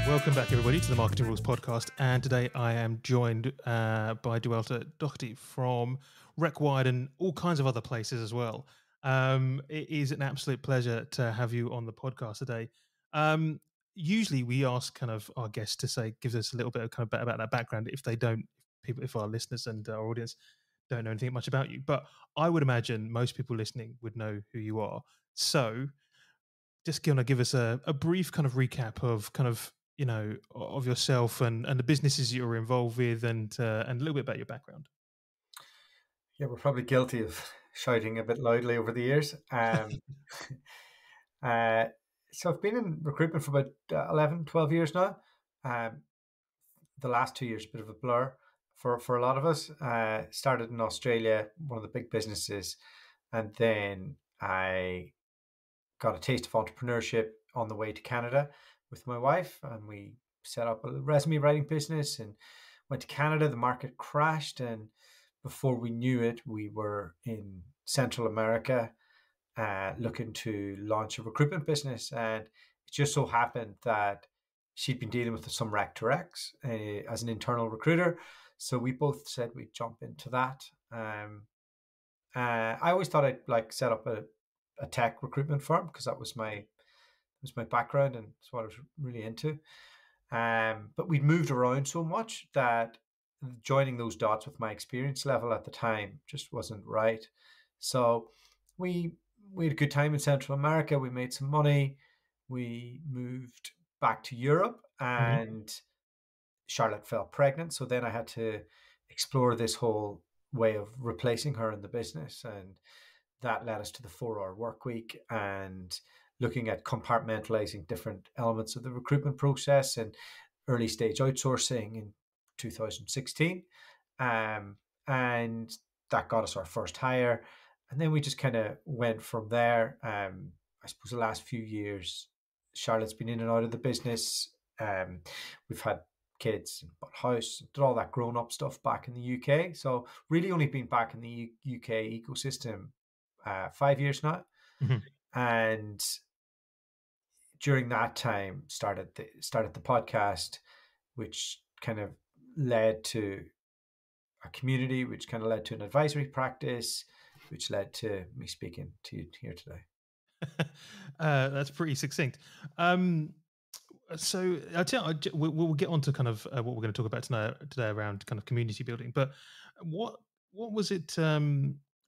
Welcome back, everybody, to the Marketing Rules podcast. And today I am joined by Dualta Doherty from RecWired and all kinds of other places as well. It is an absolute pleasure to have you on the podcast today. Usually we ask kind of our guests to say, give us a little bit of kind of about that background if they don't, if our listeners and our audience don't know anything much about you. But I would imagine most people listening would know who you are. So just going to give us a brief kind of recap of kind of, you know, of yourself and the businesses you're involved with and a little bit about your background. Yeah, we're probably guilty of shouting a bit loudly over the years. So I've been in recruitment for about 11, 12 years now. The last 2 years, a bit of a blur for a lot of us. Started in Australia, one of the big businesses. And then I got a taste of entrepreneurship on the way to Canada with my wife. And we set up a resume writing business and went to Canada. The market crashed. And before we knew it, we were in Central America looking to launch a recruitment business. And it just so happened that she'd been dealing with some rec directs as an internal recruiter. So we both said we'd jump into that. I always thought I'd like set up a tech recruitment firm because that was my background and it's what I was really into. But we'd moved around so much that joining those dots with my experience level at the time just wasn't right. So we had a good time in Central America. We made some money. We moved back to Europe and Charlotte fell pregnant. So then I had to explore this whole way of replacing her in the business. And that led us to the 4-hour work week and looking at compartmentalizing different elements of the recruitment process and early stage outsourcing in 2016. And that got us our first hire. And then we just kind of went from there. I suppose the last few years, Charlotte's been in and out of the business. We've had kids, bought a house, did all that grown up stuff back in the UK. So really only been back in the UK ecosystem 5 years now. And during that time started the podcast, which kind of led to a community, which kind of led to an advisory practice, which led to me speaking to you here today. That's pretty succinct. So I'll tell you, we'll get on to kind of what we're going to talk about today around kind of community building. But what was it?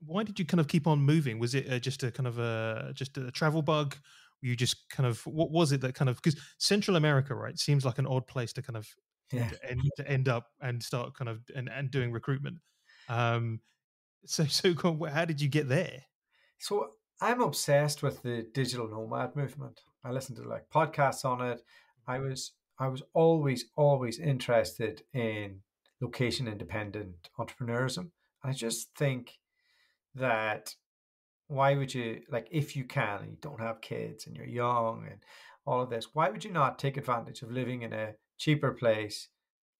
Why did you kind of keep on moving? Was it just a kind of just a travel bug? You just kind of, what was it that kind of, because Central America, right, seems like an odd place to kind of to end up and start kind of and doing recruitment. So how did you get there? So I'm obsessed with the digital nomad movement. I listen to like podcasts on it. I was always interested in location independent entrepreneurism. I just think that why would you, like, if you can and you don't have kids and you're young and all of this, why would you not take advantage of living in a cheaper place,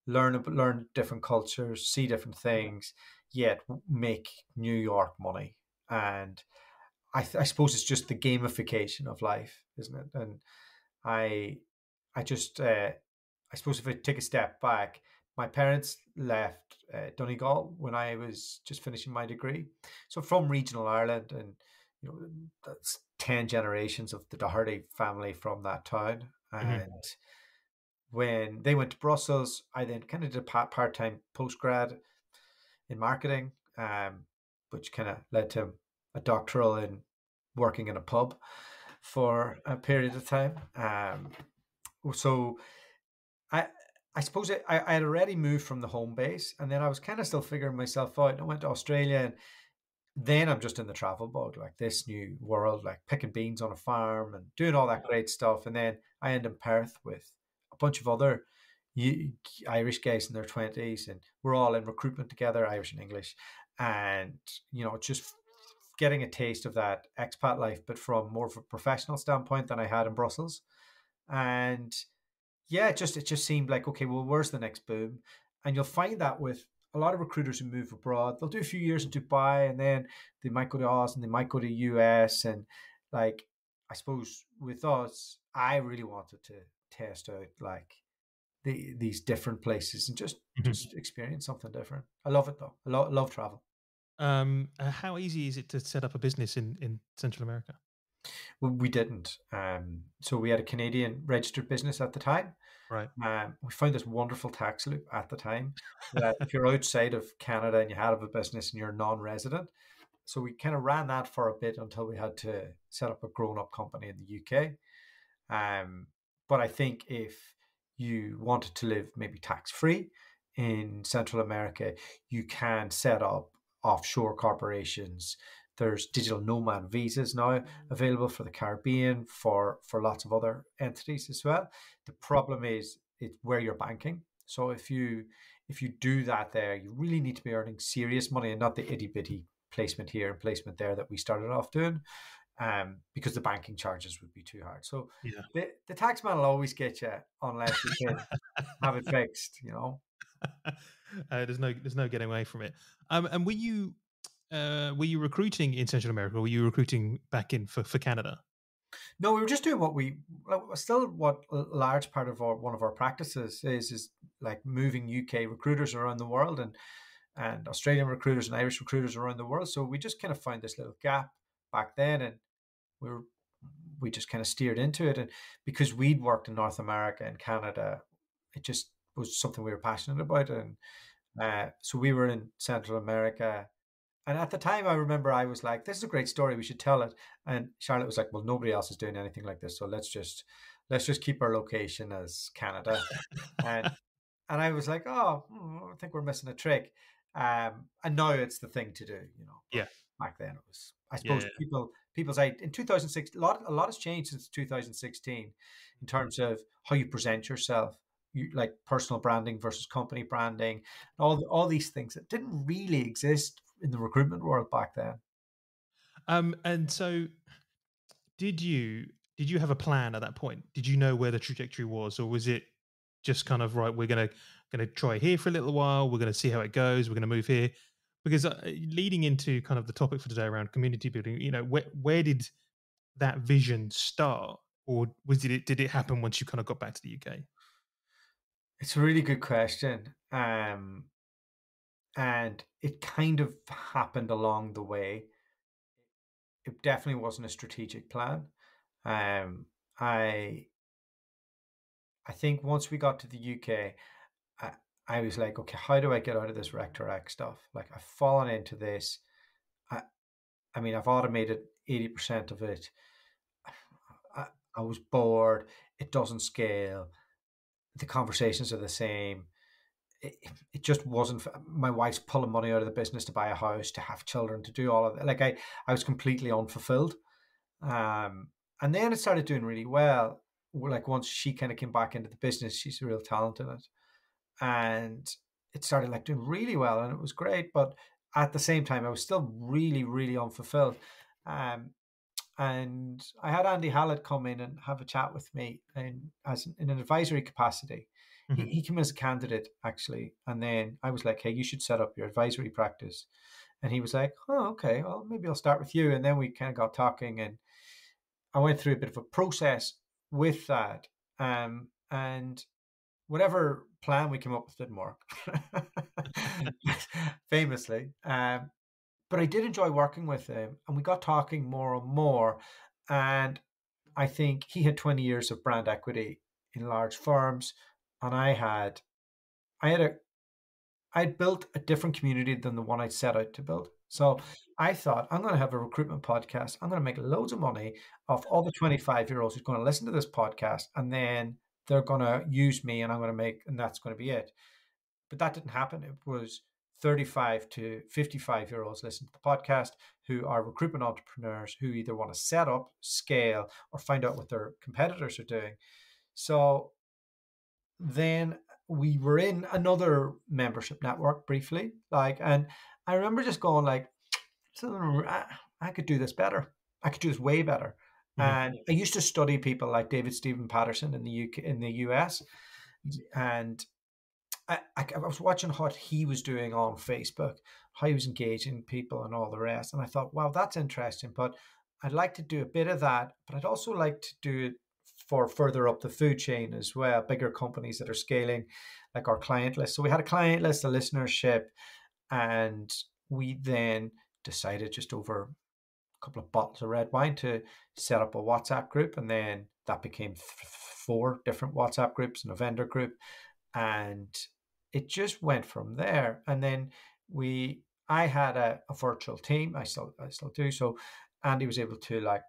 learn different cultures, see different things, yet make New York money? And I suppose it's just the gamification of life, isn't it? And I suppose if I take a step back, my parents left Donegal when I was just finishing my degree. So from regional Ireland, and you know that's 10 generations of the Doherty family from that town. And when they went to Brussels, I then kind of did a part-time postgrad in marketing, which kind of led to a doctoral in working in a pub for a period of time. So I suppose I had already moved from the home base, and then I was kind of still figuring myself out. And I went to Australia, and then I'm just in the travel bug, like this new world, like picking beans on a farm and doing all that great stuff. And then I end in Perth with a bunch of other Irish guys in their 20s, and we're all in recruitment together, Irish and English, and you know, just getting a taste of that expat life, but from more of a professional standpoint than I had in Brussels. And yeah, it just seemed like, okay, well, where's the next boom? And you'll find that with a lot of recruiters who move abroad, they'll do a few years in Dubai, and then they might go to Oz, and they might go to US, and like, I suppose with us, I really wanted to test out like these different places and Mhm. just experience something different. I love it though. Love travel. How easy is it to set up a business in Central America? We didn't. So we had a Canadian registered business at the time. Right. We found this wonderful tax loop at the time that if you're outside of Canada and you have a business and you're non-resident, so we kind of ran that for a bit until we had to set up a grown-up company in the UK. Um, but I think if you wanted to live maybe tax-free in Central America, you can set up offshore corporations. There's digital nomad visas now available for the Caribbean, for lots of other entities as well. The problem is it's where you're banking. So if you do that there, you really need to be earning serious money and not the itty bitty placement here and placement there that we started off doing, because the banking charges would be too hard. So Yeah. the tax man will always get you unless you can have it fixed, you know. There's no getting away from it. And were you recruiting in Central America, or were you recruiting back in for Canada? No, we were just doing what we still what a large part of one of our practices is like moving UK recruiters around the world and Australian recruiters and Irish recruiters around the world. So we just kind of found this little gap back then, and we were we just kind of steered into it. And because we'd worked in North America and Canada, it just was something we were passionate about. And so we were in Central America. And at the time, I remember I was like, "This is a great story. We should tell it." And Charlotte was like, "Well, nobody else is doing anything like this, so let's just keep our location as Canada." And I was like, "Oh, I think we're missing a trick." And now it's the thing to do, you know. But Yeah. back then it was, I suppose, Yeah. people's in 2006, a lot has changed since 2016 in terms of how you present yourself, like personal branding versus company branding, all these things that didn't really exist in the recruitment world back then. And so did you have a plan at that point? Did you know where the trajectory was, or was it just kind of right? We're gonna try here for a little while. We're gonna see how it goes. We're gonna move here, because leading into kind of the topic for today around community building, where did that vision start, or did it happen once you kind of got back to the UK? It's a really good question. And it kind of happened along the way. It definitely wasn't a strategic plan. Um, I I think once we got to the UK, I, I was like, okay, how do I get out of this Rec to Rec stuff? Like I've fallen into this. I, I mean, I've automated 80% of it. I, I was bored. It doesn't scale. The conversations are the same. It just wasn't. My wife's pulling money out of the business to buy a house, to have children, to do all of that. Like I was completely unfulfilled. Um, and then it started doing really well. Like once she kind of came back into the business, she's a real talent in it, and it started like doing really well, and it was great. But at the same time, I was still really, really unfulfilled. Um, and I had Andy Hallett come in and have a chat with me in an advisory capacity. He, Mhm. he came as a candidate actually, and then I was like, "Hey, you should set up your advisory practice." And he was like, "Oh, okay. Well, maybe I'll start with you." And then we kind of got talking, and I went through a bit of a process with that. And whatever plan we came up with didn't work, famously. But I did enjoy working with him, and we got talking more and more. And I think he had 20 years of brand equity in large firms, and I had a I'd built a different community than the one I set out to build. So I thought, I'm going to have a recruitment podcast. I'm going to make loads of money off all the 25-year-olds who's going to listen to this podcast, and then they're going to use me, and and that's going to be it. But that didn't happen. It was 35 to 55-year-olds listen to the podcast who are recruitment entrepreneurs who either want to set up, scale, or find out what their competitors are doing. So then we were in another membership network briefly, and I remember just going like, I could do this better. I could do this way better. Mhm. And I used to study people like David Stephen Patterson in the UK, in the US, and I was watching what he was doing on Facebook, how he was engaging people and all the rest. And I thought, wow, that's interesting. But I'd like to do a bit of that, but I'd also like to do it for further up the food chain as well, bigger companies that are scaling, like our client list. So we had a client list, a listenership, and we then decided just over a couple of bottles of red wine to set up a WhatsApp group. And then that became four different WhatsApp groups and a vendor group. And it just went from there. And then I had a virtual team. I still do. So Andy was able to like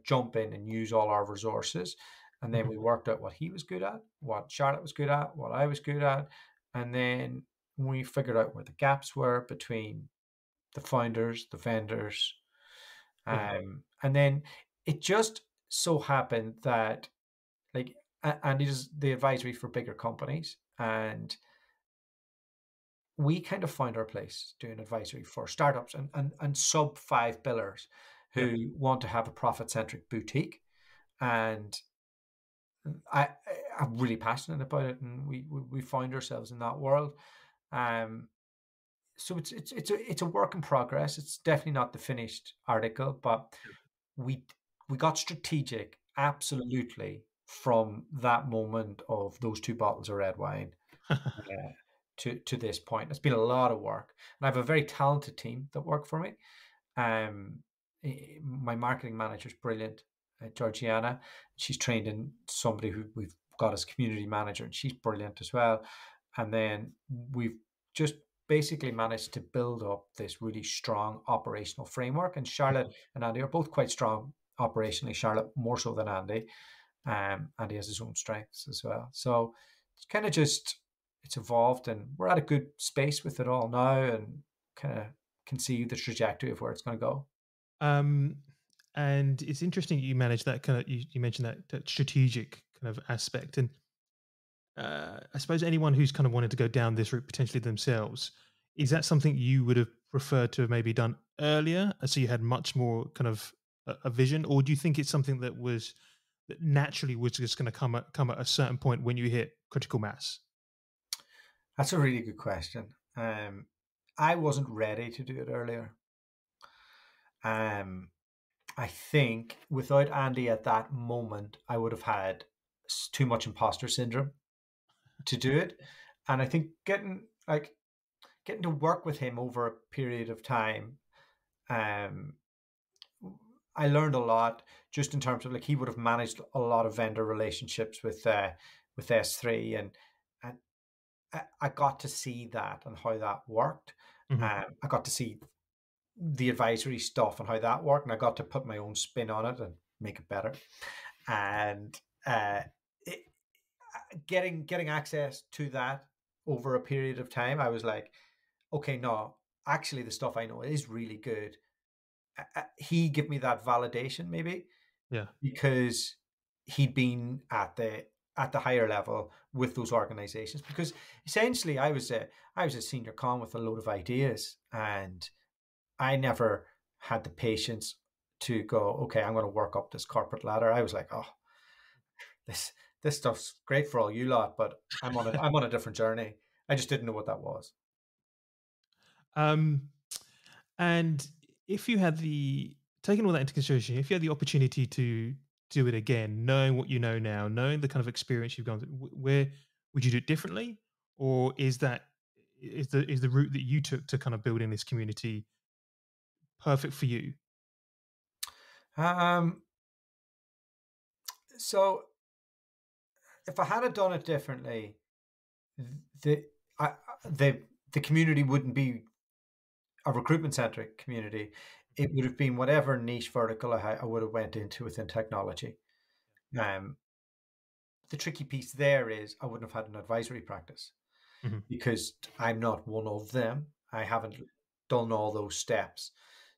jump in and use all our resources. And then Mhm. we worked out what he was good at, what Charlotte was good at, what I was good at. And then we figured out where the gaps were between the founders, the vendors. Yeah. And then it just so happened that like Andy does the advisory for bigger companies. And we kind of found our place doing advisory for startups and sub five billers Yeah. who want to have a profit centric boutique. And I, I'm really passionate about it, and we find ourselves in that world. Um, so it's a work in progress. It's definitely not the finished article, but we we got strategic, absolutely, from that moment of those two bottles of red wine uh, to this point. It's been a lot of work, and I have a very talented team that work for me. Um, my marketing manager is brilliant, Georgiana. She's trained in somebody who we've got as community manager, and she's brilliant as well. And then we've just basically managed to build up this really strong operational framework. And Charlotte and Andy are both quite strong operationally. Charlotte more so than Andy. Andy has his own strengths as well. So it's kind of just it's evolved, and we're at a good space with it all now, and kind of can see the trajectory of where it's going to go. Um, and it's interesting you manage that kind of you mentioned that strategic kind of aspect, and I suppose anyone who's kind of wanted to go down this route potentially themselves, is that something you would have preferred to have maybe done earlier, so you had much more kind of a vision, or do you think it's something that naturally was just going to come at a certain point when you hit critical mass? That's a really good question. I wasn't ready to do it earlier. Um, I think without Andy at that moment, I would have had too much imposter syndrome to do it. And I think getting to work with him over a period of time, um, I learned a lot just in terms of like he would have managed a lot of vendor relationships with S3, and I got to see that and how that worked. Hmm. I got to see the advisory stuff and how that worked, and I got to put my own spin on it and make it better. And it, getting access to that over a period of time, I was like, okay, no, actually, the stuff I know is really good. He gave me that validation, maybe Yeah. because he'd been at the higher level with those organizations. Because essentially, I was a senior con with a load of ideas, and I never had the patience to go, okay, I'm going to work up this corporate ladder. I was like, oh, this this stuff's great for all you lot, but I'm on a different journey. I just didn't know what that was. Um, and if you had the taking all that into consideration, if you had the opportunity to do it again, knowing what you know now, knowing the kind of experience you've gone through, where would you do it differently, or is the route that you took to kind of building this community perfect for you? Um, so if I had done it differently, the I, the the community wouldn't be a recruitment centric community. It would have been whatever niche vertical I would have went into within technology. Um, the tricky piece there is I wouldn't have had an advisory practice Mhm. because I'm not one of them. I haven't done all those steps.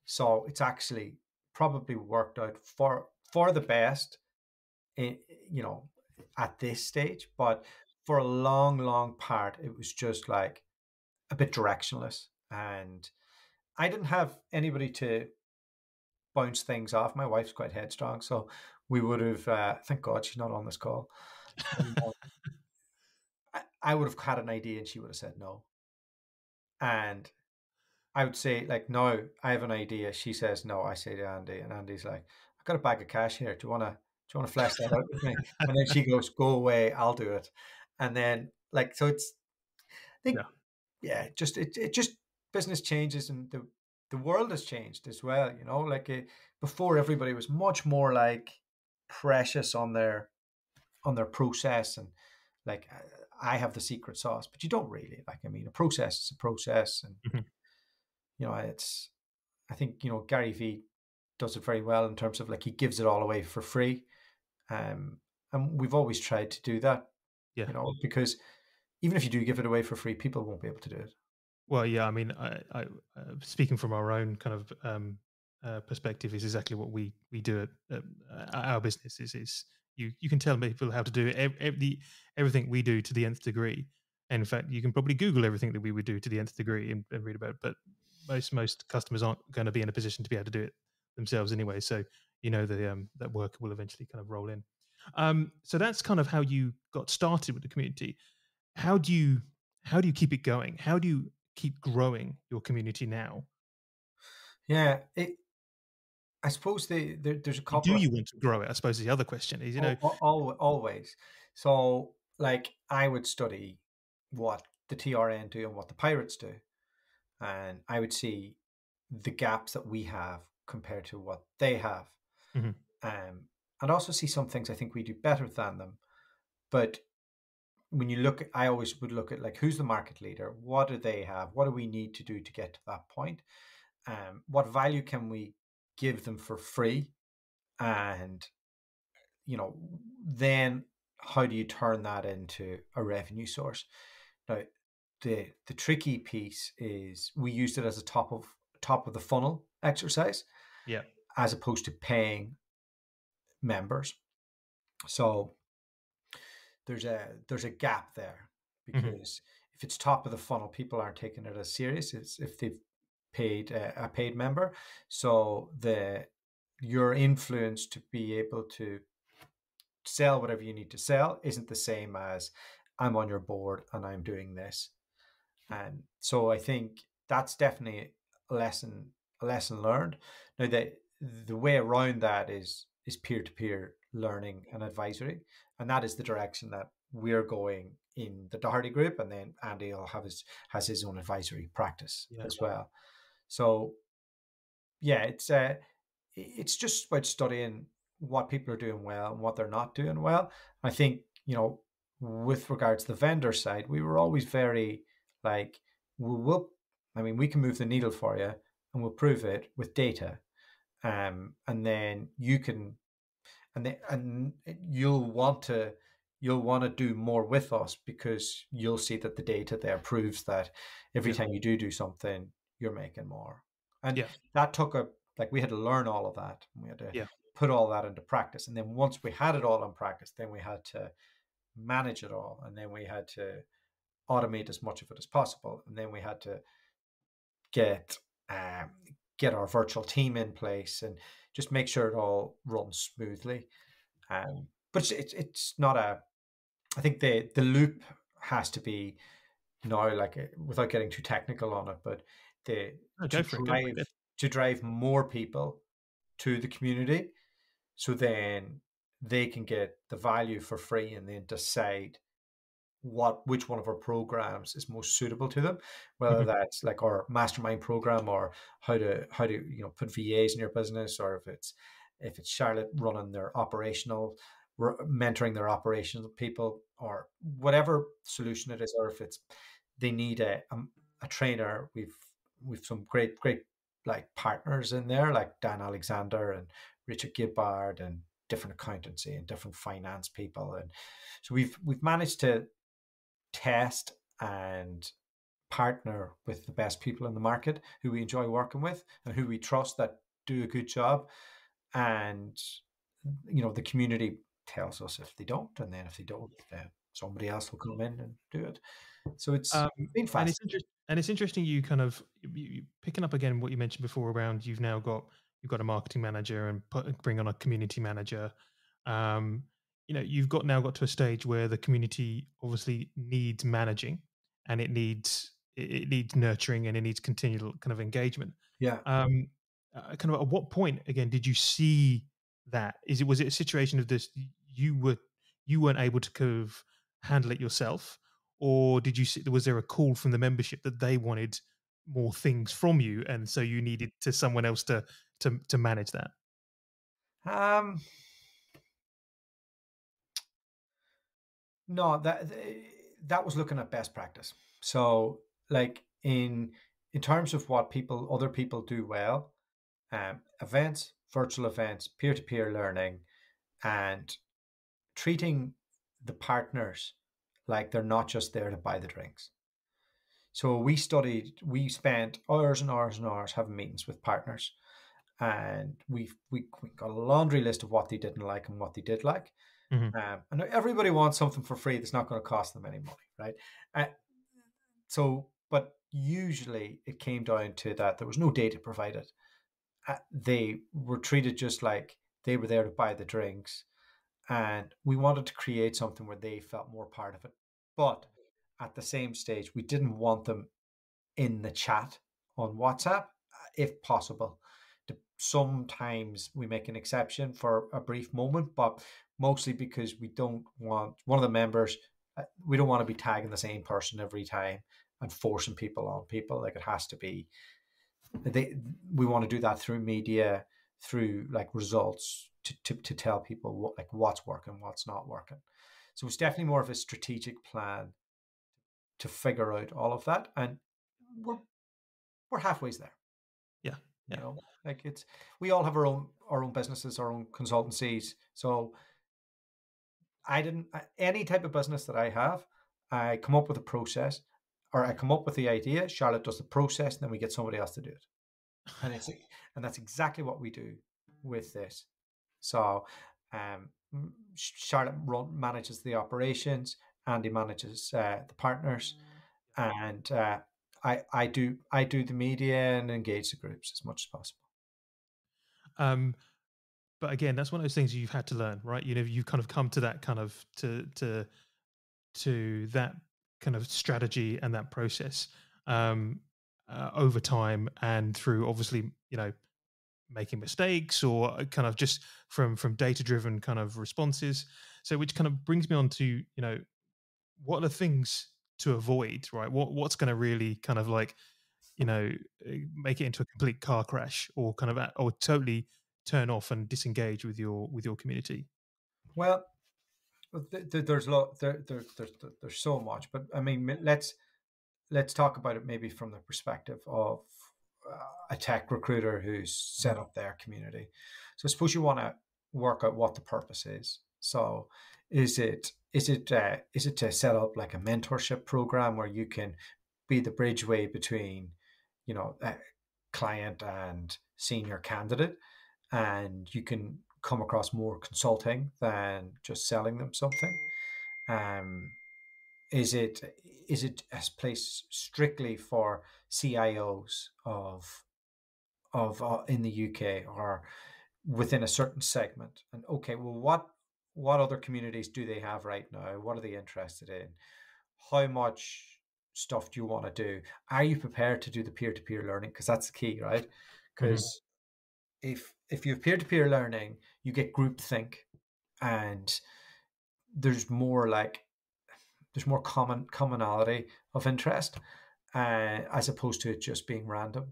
So it's actually probably worked out for the best in, you know, at this stage. But for a long, long part, it was just like a bit directionless. And I didn't have anybody to bounce things off. My wife's quite headstrong. So we would have, thank God she's not on this call. I would have had an idea and she would have said no. And I would say like, no, I have an idea. She says no. I say to Andy, and Andy's like, I've got a bag of cash here. Do you wanna flesh that out with me? And then she goes, go away, I'll do it. And then like, so it's, I think, Yeah. yeah, just it just business changes, and the world has changed as well. Like before, everybody was much more like precious on their process, and like I have the secret sauce, but you don't really. Like, I mean, a process is a process, and Mhm. it's. I think Gary Vee does it very well in terms of like he gives it all away for free, um, and we've always tried to do that. Yeah. Because even if you do give it away for free, people won't be able to do it. Well, yeah, I mean, speaking from our own kind of perspective, is exactly what we do at our business. Is you can tell people how to do it, everything we do to the nth degree. And in fact, you can probably Google everything that we would do to the nth degree and read about it. But most customers aren't going to be in a position to be able to do it themselves anyway. So that work will eventually kind of roll in. So that's kind of how you got started with the community. How do you how do you keep it going? How do you keep growing your community now? Yeah, I suppose there's a Do couple of you want to grow it? I suppose the other question is, always. So, like, I would study what the TRN do and what the pirates do, and I would see the gaps that we have compared to what they have, Mhm. and also see some things I think we do better than them. But when you look, I always would look at like who's the market leader, what do they have, what do we need to do to get to that point, what value can we give them for free, and you know, then how do you turn that into a revenue source? Now, the tricky piece is we used it as a top of the funnel exercise Yeah. as opposed to paying members. So there's a gap there, Mhm. because if it's top of the funnel, people aren't taking it as serious as if they've paid a paid member. So the your influence to be able to sell whatever you need to sell isn't the same as I'm on your board and I'm doing this. And so I think that's definitely a lesson learned. Now the way around that is peer-to-peer learning and advisory. And that is the direction that we're going in the Doherty group. And then Andy will has his own advisory practice Yeah. as well. So yeah, it's just about studying what people are doing well and what they're not doing well. I think, with regards to the vendor side, we were always very like, we'll I mean, we can move the needle for you and we'll prove it with data. And then you can, and you'll want to do more with us because you'll see that the data there proves that every Yeah. time you do something, you're making more. And Yeah. that took like we had to learn all of that. And we had to Yeah. put all that into practice. And then once we had it all in practice, then we had to manage it all. And then we had to automate as much of it as possible. And then we had to get um, get our virtual team in place and just make sure it all runs smoothly. But it's not a. I think the loop has to be now, like, without getting too technical on it, but the No, to go for it. Go for drive it. to drive more people to the community, so then they can get the value for free and then decide which one of our programs is most suitable to them, whether Mhm. that's like our mastermind program, or how to put VAs in your business, or if it's Charlotte running their operational, mentoring their operational people, or whatever solution it is, or if it's they need a trainer. We've some great like partners in there, like Dan Alexander and Richard Gibbard, and different accountancy and different finance people. And so we've managed to test and partner with the best people in the market who we enjoy working with and who we trust that do a good job. And the community tells us if they don't, and then if they don't, then somebody else will come in and do it. So it's Um, been and fast. it's interesting you kind of picking up again what you mentioned before around you've got a marketing manager and bring on a community manager. Um, you've got to a stage where the community obviously needs managing, and it needs nurturing and it needs continual kind of engagement. Yeah. Um, kind of at what point again did you see that? Was it a situation of this? You weren't able to kind of handle it yourself, or did you see, was there a call from the membership that they wanted more things from you, and so you needed to someone else to manage that? Um, no, that was looking at best practice. So, like in terms of what other people do well, events, virtual events, peer to peer learning, and treating the partners like they're not just there to buy the drinks. So we spent hours and hours and hours having meetings with partners, and we got a laundry list of what they didn't like and what they did like. Hmm. And everybody wants something for free that's not going to cost them any money, right? Uh, but usually it came down to that there was no data provided. They were treated just like they were there to buy the drinks, and we wanted to create something where they felt more part of it. But at the same stage, we didn't want them in the chat on WhatsApp, if possible. Sometimes we make an exception for a brief moment, but mostly because we don't want one of the members, we don't want to be tagging the same person every time and forcing people on people. Like it has to be, we want to do that through media, through like results to tell people what's working, what's not working. So it's definitely more of a strategic plan to figure out all of that. And we're we're halfway there. Yeah, You yeah. know, like we all have our own businesses, our own consultancies. So I didn't any type of business that I have, I come up with a process, or I come up with the idea. Charlotte does the process, and then we get somebody else to do it. And that's exactly what we do with this. So um, Charlotte manages the operations, Andy manages the partners, and I do the media and engage the groups as much as possible. Um, but again, that's one of those things you've had to learn, right? You've kind of come to that kind of to that kind of strategy and that process um, over time and through obviously making mistakes or kind of just from data driven kind of responses. So which kind of brings me on to what are the things to avoid, right? What's going to really kind of like you know make it into a complete car crash or kind of or totally turn off and disengage with your community. Well, there's so much, but I mean, let's talk about it maybe from the perspective of a tech recruiter who's set up their community. So suppose you want to work out what the purpose is. So is it to set up like a mentorship program where you can be the bridgeway between client and senior candidate, and you can come across more consulting than just selling them something? Um, is it a place strictly for CIOs of in the UK, or within a certain segment? And okay, well, what other communities do they have right now? What are they interested in? How much stuff do you want to do? Are you prepared to do the peer-to-peer learning? Because that's the key, right? Hmm. Because if you have peer-to-peer learning, you get groupthink, and there's more like there's more commonality of interest, as opposed to it just being random.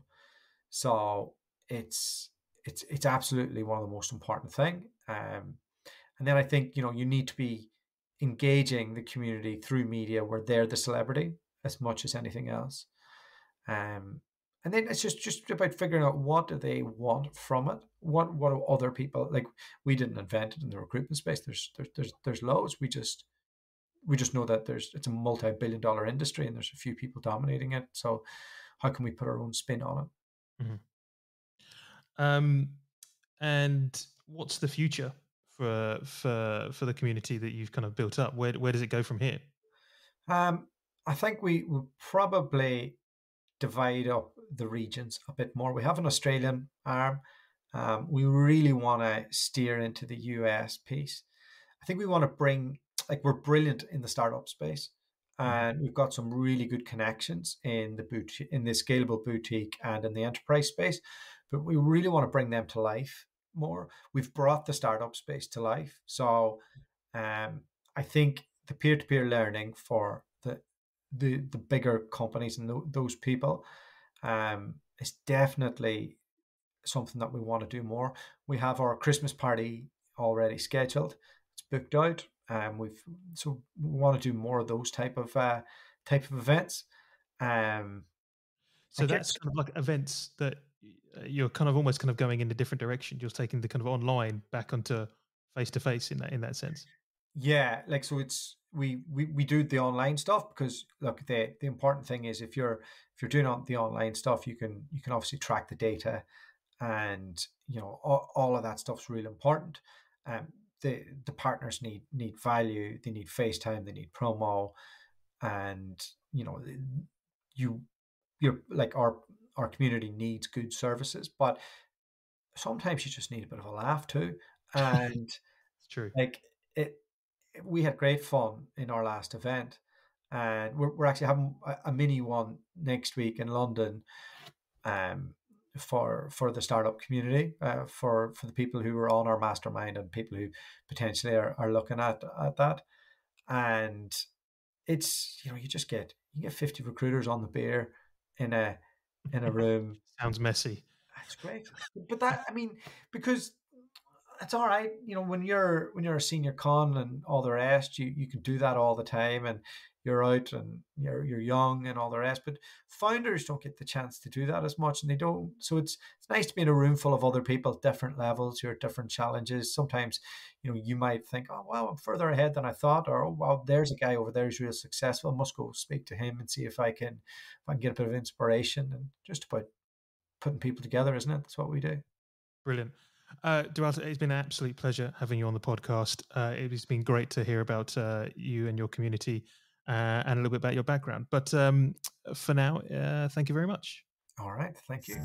So it's it's absolutely one of the most important thing. And then I think you need to be engaging the community through media where they're the celebrity as much as anything else. Um, and then it's just about figuring out what do they want from it. What do other people like? We didn't invent it in the recruitment space. There's loads. We just know that it's a multi-billion-dollar industry and there's a few people dominating it. So how can we put our own spin on Hmm. Um, and what's the future for the community that you've kind of built up? Where does it go from here? it? I think we will probably divide up the regions a bit more. We have an Australian arm. We really want to steer into the US piece. I think we want to bring, like, we're brilliant in the startup space. Mhm. and we've got some really good connections in the scalable boutique and in the enterprise space, but we really want to bring them to life more. We've brought the startup space to life, so um, I think the peer-to-peer learning for the bigger companies and those people is definitely something that we want to do more. We have our Christmas party already scheduled; it's booked out. We want to do more of those type of events. Um, So like that's it's kind of like events that you're kind of almost kind of going in a different direction. You're taking the kind of online back onto face to face in that sense. Yeah, like so it's we do the online stuff because look, the important thing is if you're doing the online stuff, you can obviously track the data, and all of that stuff's really important. Um, the partners need value, they need FaceTime, they need promo, and you you're like our community needs good services, but sometimes you just need a bit of a laugh too, and It's true. like it we had great fun in our last event, and we're actually having a mini one next week in London, um, for the startup community, for the people who are on our mastermind and people who potentially are looking at that. And it's you get 50 recruiters on the beer in a room. Sounds messy. It's great, but that I mean, because it's all right. When you're a senior con and all the rest, you can do that all the time, and you're out and you're young and all the rest. But founders don't get the chance to do that as much, and they don't. So it's nice to be in a room full of other people at different levels who are different challenges. Sometimes, you might think, oh wow, I'm further ahead than I thought, or oh wow, there's a guy over there who's real successful. I must go speak to him and see if I can get a bit of inspiration, and just about putting people together, isn't it? That's what we do. Brilliant. Dualta, it's been an absolute pleasure having you on the podcast. It has been great to hear about you and your community and a little bit about your background. But for now, thank you very much. All right, thank you.